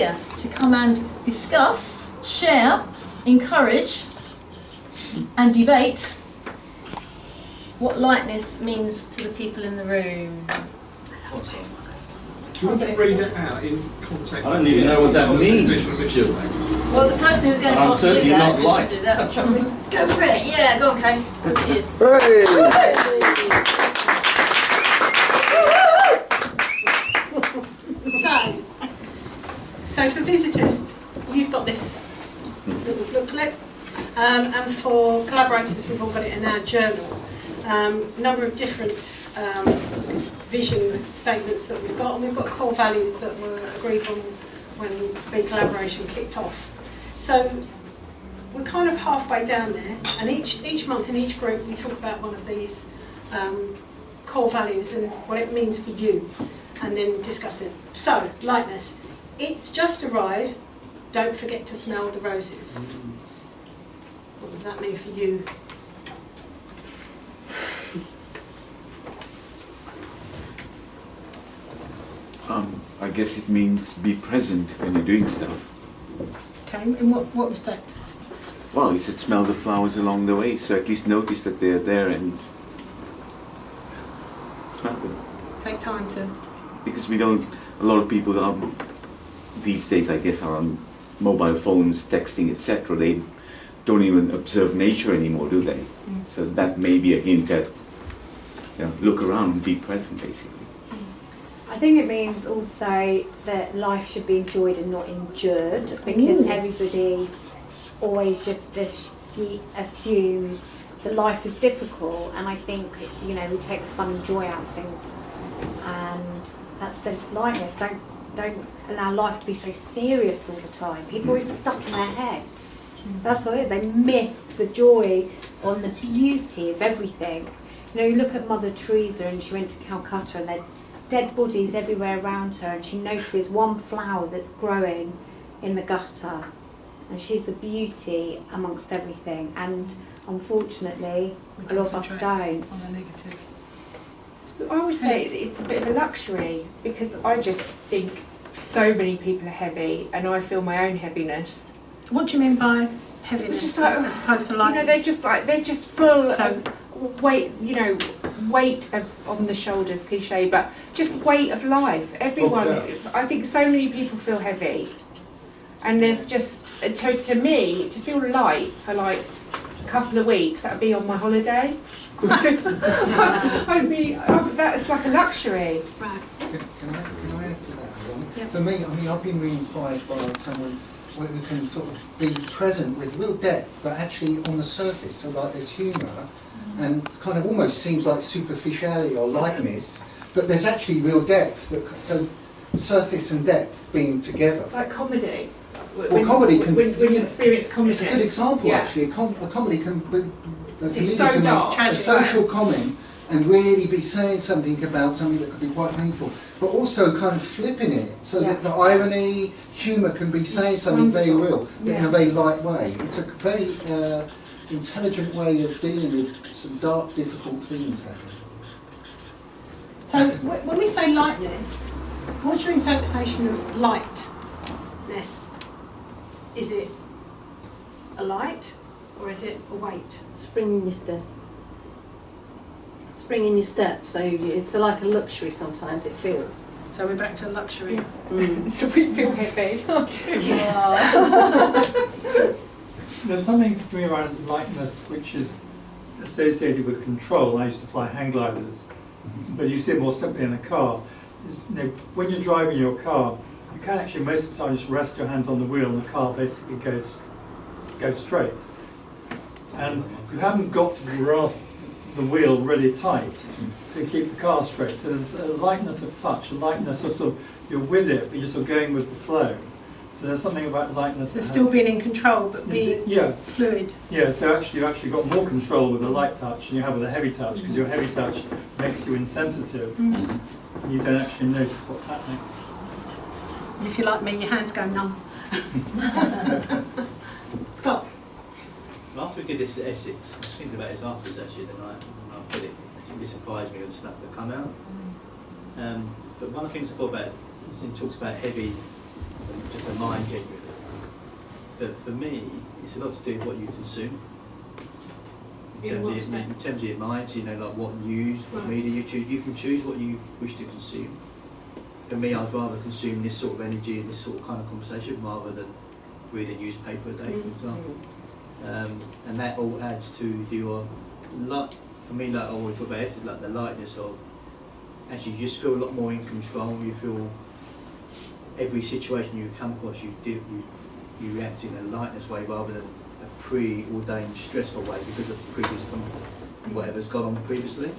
here to come and discuss, share, encourage and debate what lightness means to the people in the room. Do you want to read it out in context? I don't even know what that means, Jill. Well, the person who was going to I'm ask you certainly that, not light. do that. Go for it. Yeah, go on, Kay. Go to you. So for visitors, you've got this little booklet, and for collaborators, we've all got it in our journal. A number of different vision statements that we've got, and we've got core values that were agreed on when the collaboration kicked off. So we're kind of halfway down there, and each month in each group we talk about one of these core values and what it means for you, and then discuss it. So, lightness. It's just a ride, don't forget to smell the roses. What does that mean for you? I guess it means be present when you're doing stuff. Okay, in what respect? Well, you said smell the flowers along the way, so at least notice that they're there and smell them. Take time to... Because we don't, a lot of people are, these days I guess, are on mobile phones, texting, etc. They don't even observe nature anymore, do they? Mm. So that may be a hint at, you know, look around and be present, basically. I think it means also that life should be enjoyed and not endured, because everybody always just assumes that life is difficult, and I think, you know, we take the fun and joy out of things, and that's a sense of lightness. Don't allow life to be so serious all the time. People are always stuck in their heads. That's what it is. They miss the joy and the beauty of everything. You know, you look at Mother Teresa, and she went to Calcutta, and they're dead bodies everywhere around her, and she notices one flower that's growing in the gutter, and she's the beauty amongst everything. And unfortunately, a lot of us don't. On the negative. I would say it's a bit of a luxury, because I just think so many people are heavy, and I feel my own heaviness. What do you mean by heaviness, just like, as opposed to lightness? You know, they're just full of weight. You know, weight on the shoulders, cliche, but just weight of life. Everyone, I think so many people feel heavy, and there's just to me to feel light for like a couple of weeks. That'd be on my holiday. That's like a luxury. Right. Can I add to that? Yeah. For me, I mean, I've been really inspired by someone who can sort of be present with real depth, but actually on the surface. So like there's humour, and kind of almost seems like superficiality or lightness, but there's actually real depth. So surface and depth being together. Like comedy. Well, comedy can... When you experience comedy. It's a good example, actually. A comedy can be... It's so dark. A social comment and really be saying something about something that could be quite painful, but also kind of flipping it so that the irony, humour can be saying something very real, but in a very light way. It's a very intelligent way of dealing with some dark, difficult themes happening. So when we say lightness, what's your interpretation of lightness? Is it a light, or is it a weight? Spring in your step. Spring in your step, so it's like a luxury sometimes, it feels. So we're back to luxury. So we feel heavy. There's something to me around lightness which is associated with control. I used to fly hang gliders, but you see it more simply in a car. You know, when you're driving your car, you can actually most of the time just rest your hands on the wheel and the car basically goes straight. And you haven't got to grasp the wheel really tight to keep the car straight. So there's a lightness of touch, a lightness of sort of, you're with it, but you're sort of going with the flow. So there's something about lightness. So still being in control, but being fluid. Yeah, so actually you've actually got more control with a light touch than you have with a heavy touch, because your heavy touch makes you insensitive. And you don't actually notice what's happening. And if you're like me, your hands go numb. Scott? After we did this at Essex, I was thinking about this afterwards actually, the night I did it. It really surprised me with the stuff that come out. But one of the things I thought about, it talks about heavy just a mind genuinely. But for me, it's a lot to do with what you consume. In terms of your mind, so you know, like what news, what media you choose. You can choose what you wish to consume. For me, I'd rather consume this sort of energy and this sort of kind of conversation rather than read a newspaper a day, for example. And that all adds to your for me, like I always talk about, it's like the lightness of actually you just feel a lot more in control. You feel every situation you come across, you react in a lightness way rather than a preordained stressful way because of previous whatever's gone on previously.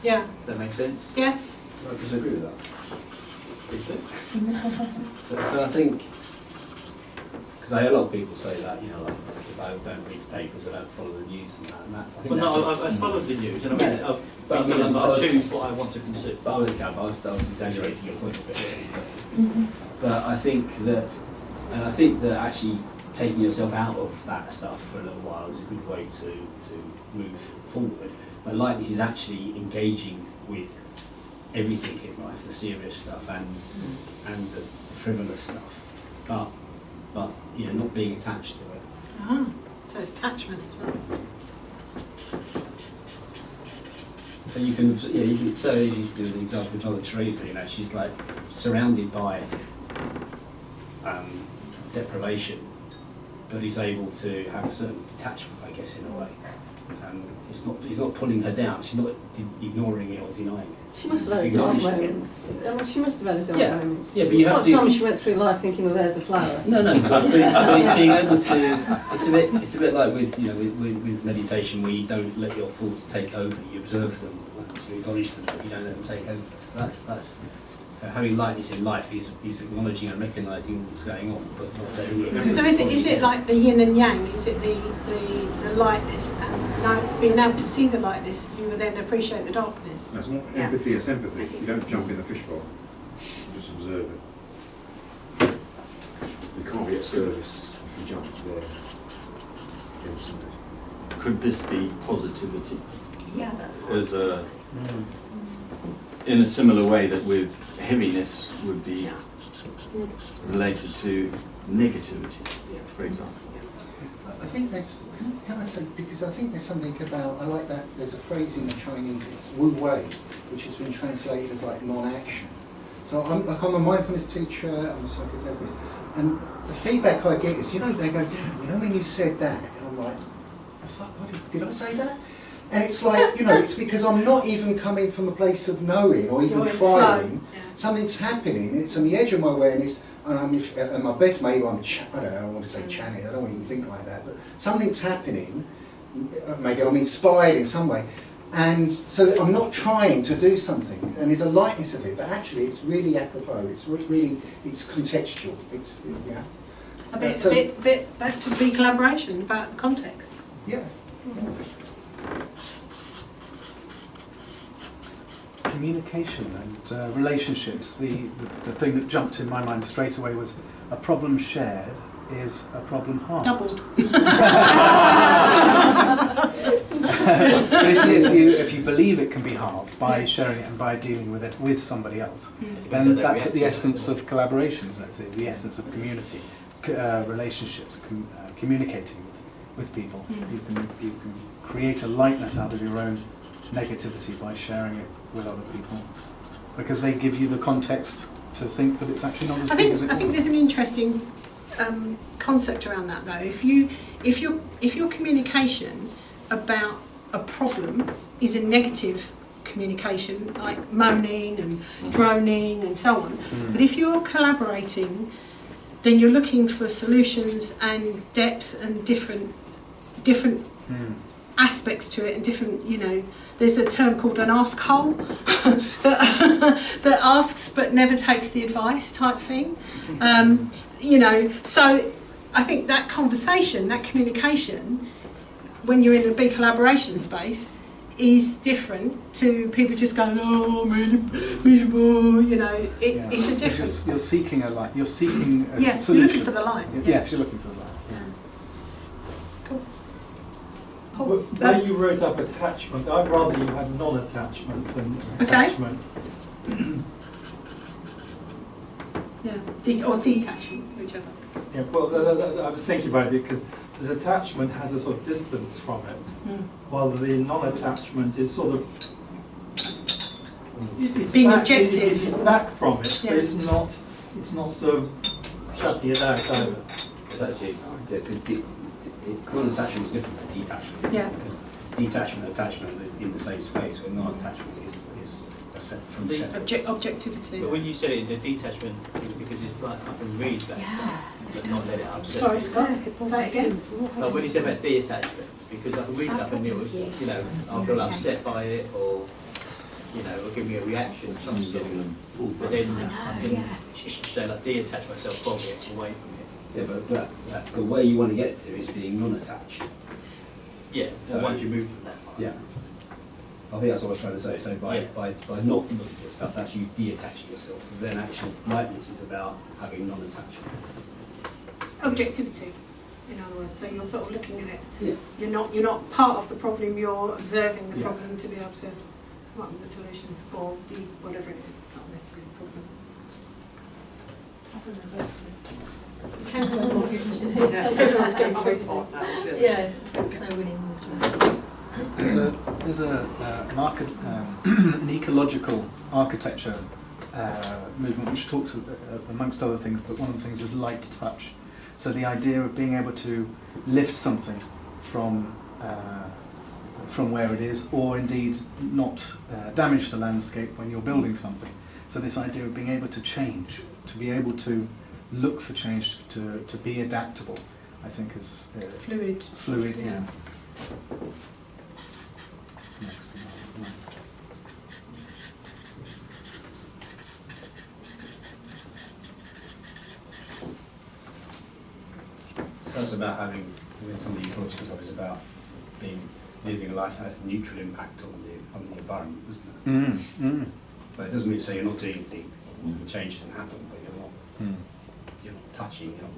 Yeah. Does that make sense? Yeah. I disagree with that. So I think, because I hear a lot of people say that, you know, like, if I don't read the papers, I don't follow the news and that, and that's, I think I followed the news, and I choose what I want to consume. But I was exaggerating your point a bit, really. But I think that actually taking yourself out of that stuff for a little while is a good way to move forward. But lightness is actually engaging with everything in life, the serious stuff and the frivolous stuff, but you know, not being attached to it. Ah, so it's attachment as well. So you can so you do the example with Mother Teresa. You know, she's like surrounded by deprivation, but is able to have a certain detachment, I guess, in a way. It's not pulling her down. She's not ignoring it or denying it. She must have had dark moments. I mean, she must have had dark moments. Yeah, but you have to. What time she went through life thinking, "Well, there's a flower." No, but it's being able to. It's a bit like with with meditation, where you don't let your thoughts take over. You observe them, you acknowledge them, but you don't let them take over. That's having lightness in life is acknowledging and recognising what's going on, but not letting it. So is it like the yin and yang? Is it the lightness and now being able to see the lightness, you will then appreciate the darkness? No, it's not empathy, it's empathy. You don't jump in the fishbowl, you just observe it. You can't be at service if you jump there instantly. Could this be positivity? Yeah, that's As in a similar way that with heaviness would be related to negativity, for example. I think there's, can I say, because I think there's something about, I like that, there's a phrase in the Chinese, it's Wu Wei, which has been translated as like non-action. So I'm a mindfulness teacher, I'm a psychotherapist, and the feedback I get is, you know, they go, "Damn, you know when you said that," and I'm like, the fuck, did I say that? And it's like, you know, it's because I'm not even coming from a place of knowing or even trying. Something's happening, it's on the edge of my awareness, and I'm at my best, maybe I don't know, I want to say channeling, I don't even think like that, but something's happening, maybe I'm inspired in some way, and so that I'm not trying to do something, and there's a lightness of it, but actually it's really apropos, it's really, it's contextual, it's, yeah. A bit back to be collaboration, about the context. Yeah. Communication and relationships. The thing that jumped in my mind straight away was a problem shared is a problem halved. Doubled. But if you believe it can be halved by sharing it and by dealing with it with somebody else, then that's the essence of collaborations. That's it, the essence of community, relationships, communicating with people. You can create a lightness out of your own negativity by sharing it with other people, because they give you the context to think that it's actually not as big as it is. I think there's an interesting concept around that, though. If your communication about a problem is a negative communication, like moaning and droning and so on, but if you're collaborating, then you're looking for solutions and depth and different aspects to it, and different, you know, there's a term called an ask hole that asks but never takes the advice type thing. You know, so I think that conversation, that communication, when you're in a big collaboration space, is different to people just going, "Oh, I'm really miserable." You know, it's a difference. You're seeking a light. You're seeking a solution. You're looking for the light. Yes, you're looking for the light. When you wrote up attachment, I'd rather you had non-attachment than attachment. Yeah, or detachment, whichever. Yeah, well, I was thinking about it because the detachment has a sort of distance from it, while the non-attachment is sort of it's being back, objective. It's back from it, but it's not sort of shutting it out either. It's actually, non-attachment is different to detachment. Yeah. Because detachment and attachment are in the same space, where non-attachment is a from The separate. Objectivity. But when you said it, the detachment, because it's like I can read that stuff, but not let it upset. Sorry, Scott. Say it again. Like when you said about detachment, because I can read stuff and it was, you know, I'll feel upset by it, or you know, or give me a reaction of some sort. But then I can say like detach myself from it, away from it. Yeah, but the way you want to get to is being non-attached. Yeah. So once you move from that. Yeah. I think that's what I was trying to say. So by not looking at stuff, that's you detaching yourself. But then actually, lightness is about having non-attachment. Objectivity, in other words. So you're sort of looking at it. Yeah. You're not part of the problem. You're observing the problem to be able to come up with a solution, or be whatever it is. Not necessarily a problem. Everyone's getting physical. Yeah, no winning in this round. There's an ecological architecture movement which talks, amongst other things, but one of the things is light touch. So the idea of being able to lift something from where it is, or indeed not damage the landscape when you're building something. So this idea of being able to change, to be able to look for change, to be adaptable, I think is Fluid. Fluid, yeah. Next to that. So it's about having, some of the ecological stuff is about living a life that has a neutral impact on the environment, isn't it? But it doesn't mean to say you're not doing anything, change doesn't happen, but you're not touching, you're not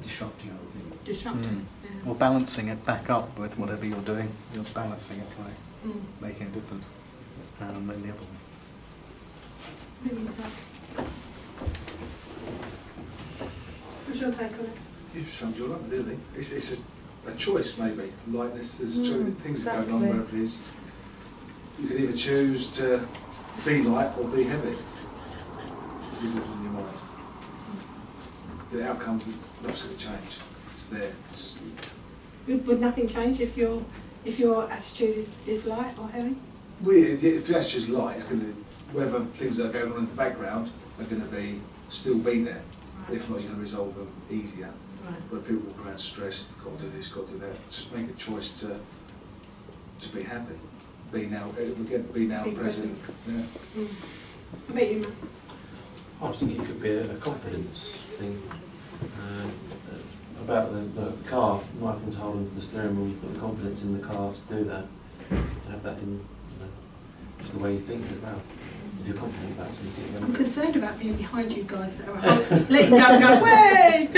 disrupting other things. Disrupting. Or balancing it back up with whatever you're doing. You're balancing it by making a difference in the other one. What's your take on it? You've summed it all up, really. It's a choice, maybe. Lightness, there's things that go on wherever it is. You can either choose to be light or be heavy. It's in your mind. The outcomes, nothing's going to change. It's there. It's just, would nothing change if your attitude is light or heavy? weird, if your attitude's light, it's going to, whether things that are going on in the background are going to still be there. Right. If not, you're going to resolve them easier. Right. But people walk around stressed, got to do this, got to do that. Just make a choice to be happy. Be now present. Yeah. I bet you, Matt. I was thinking it could be a confidence thing. About the car, knife and told into the steering wheel, you've got the confidence in the car to do that. To have that in, just the way you think about. If you're confident about something. I'm concerned about being behind you guys that are letting go and go, way!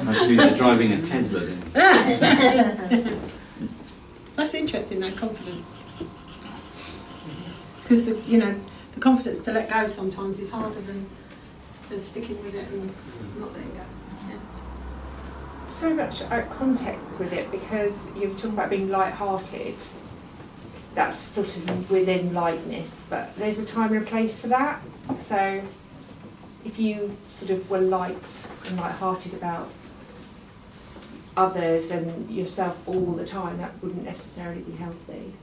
Maybe they're driving a Tesla then. That's interesting, though, confidence. Because the confidence to let go sometimes is harder than sticking with it and not letting go. Yeah. So much context with it, because you were talking about being light-hearted. That's sort of within lightness, but there's a time and a place for that. So if you sort of were light and light-hearted about others and yourself all the time, that wouldn't necessarily be healthy.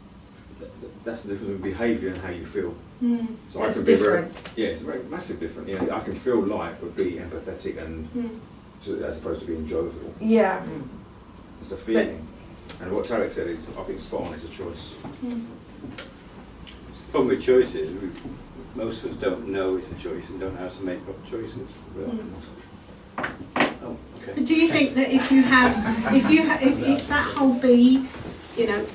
That's the difference with behaviour and how you feel. So That's I can be different. it's a very massive difference. I can feel light but be empathetic and as opposed to being jovial. Yeah. It's a feeling. And what Tarek said is, I think spot on, it's a choice. The problem with choice is most of us don't know it's a choice and don't know how to make proper choices. Oh, okay. Do you think that if it's that whole be,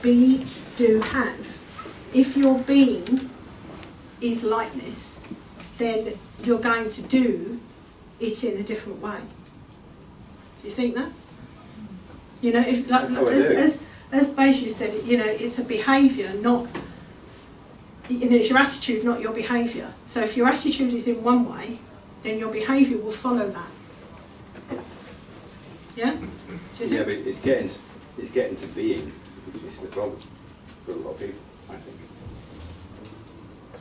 be, do, have, if your being is lightness, then you're going to do it in a different way? Do you think that? If as Beju said, it's a behaviour, not, it's your attitude, not your behaviour. So if your attitude is in one way, then your behaviour will follow that. Yeah? Do you Yeah, think? but it's getting to being, which is the problem for a lot of people, I think.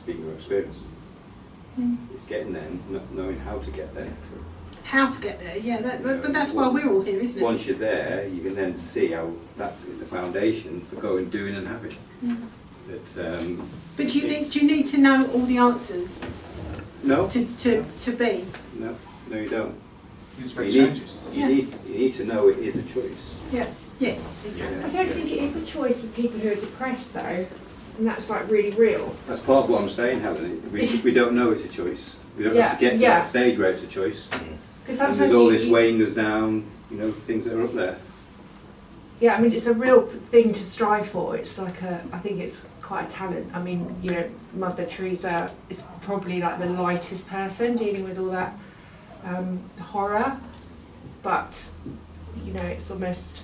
Speaking of experience. It's getting there, not knowing how to get there. How to get there, yeah, but that's why we're all here, isn't it? Once you're there, you can then see how that is the foundation for going, doing and having. But do you need to know all the answers? No. To be? No, you don't. You need to make changes. You need to know it is a choice. Yeah. Yes, exactly. I don't think it is a choice for people who are depressed though, and that's like really real. That's part of what I'm saying, Helen. We don't know it's a choice. We don't have to get to that stage where it's a choice. And there's all this weighing us down, things that are up there. Yeah, I mean, it's a real thing to strive for. It's like I think it's quite a talent. I mean, Mother Teresa is probably like the lightest person dealing with all that horror, but it's almost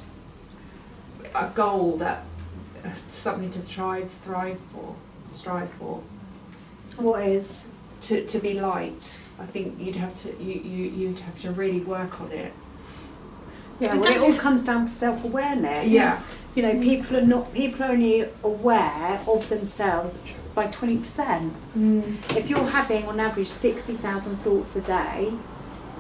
a goal that something to strive for. So what is? To be light. I think you'd have to really work on it. Yeah, well, it all comes down to self-awareness. Yeah. People are only aware of themselves by 20%. If you're having on average 60,000 thoughts a day,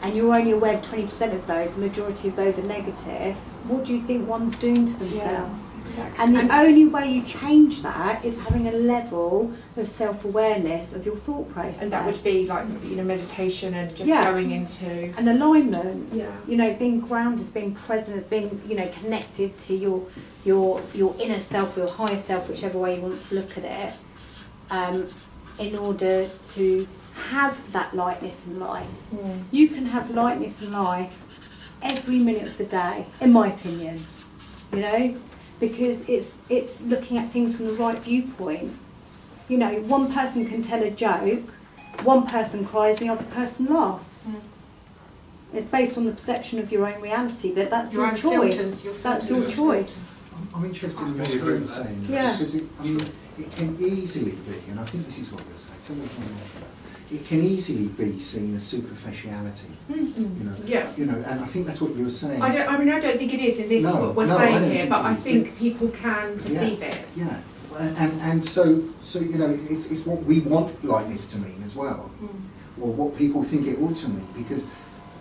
and you're only aware of 20% of those, the majority of those are negative, what do you think one's doing to themselves? Yeah, exactly. And the only way you change that is having a level of self-awareness of your thought process. And that would be like meditation and just going into an alignment. Yeah. It's being grounded, it's being present, it's being connected to your inner self, your higher self, whichever way you want to look at it, in order to have that lightness in life. You can have lightness in life every minute of the day, in my opinion, because it's looking at things from the right viewpoint. One person can tell a joke, one person cries, the other person laughs. It's based on the perception of your own reality, but that's your choice. That's your choice. I'm interested in what Helen's saying, because it can easily be, and I think this is what you're saying, tell me if I'm wrong, it can easily be seen as superficiality. And I think that's what you were saying. I don't think it is. Is this what we're saying here? But I think people can perceive it. Yeah, and so it's what we want lightness to mean as well, or what people think it ought to mean. Because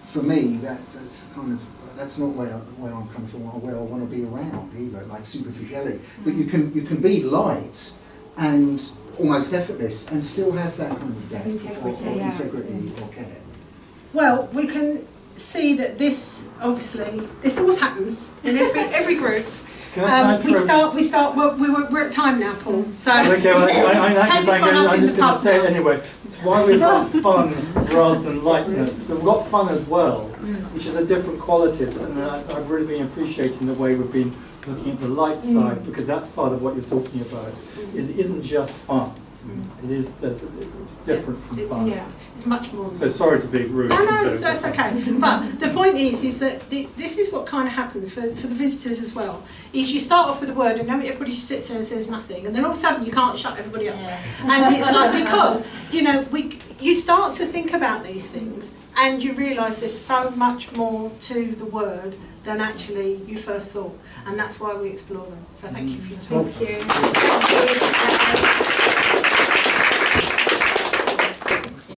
for me, that's not where I'm coming from, or where I want to be around either, like superficiality. But you can be light and almost effortless and still have that kind of depth or integrity or care. Well, we can see that this always happens in every group. We start. Well, we're at time now, Paul. So okay, I'm just going to say it anyway. It's why we've got fun rather than lightness. We've got fun as well, which is a different quality. And I've really been appreciating the way we've been looking at the light side, because that's part of what you're talking about. It isn't just fun. It is. It's different from fun. Yeah, it's much more. So sorry to be rude. No, that's okay. But the point is that this is what kind of happens for the visitors as well. Is you start off with a word and everybody sits there and says nothing, and then all of a sudden you can't shut everybody up. Yeah. And it's like, because you start to think about these things and you realise there's so much more to the word than actually you first thought, and that's why we explore them. So thank you for your time. Thank you.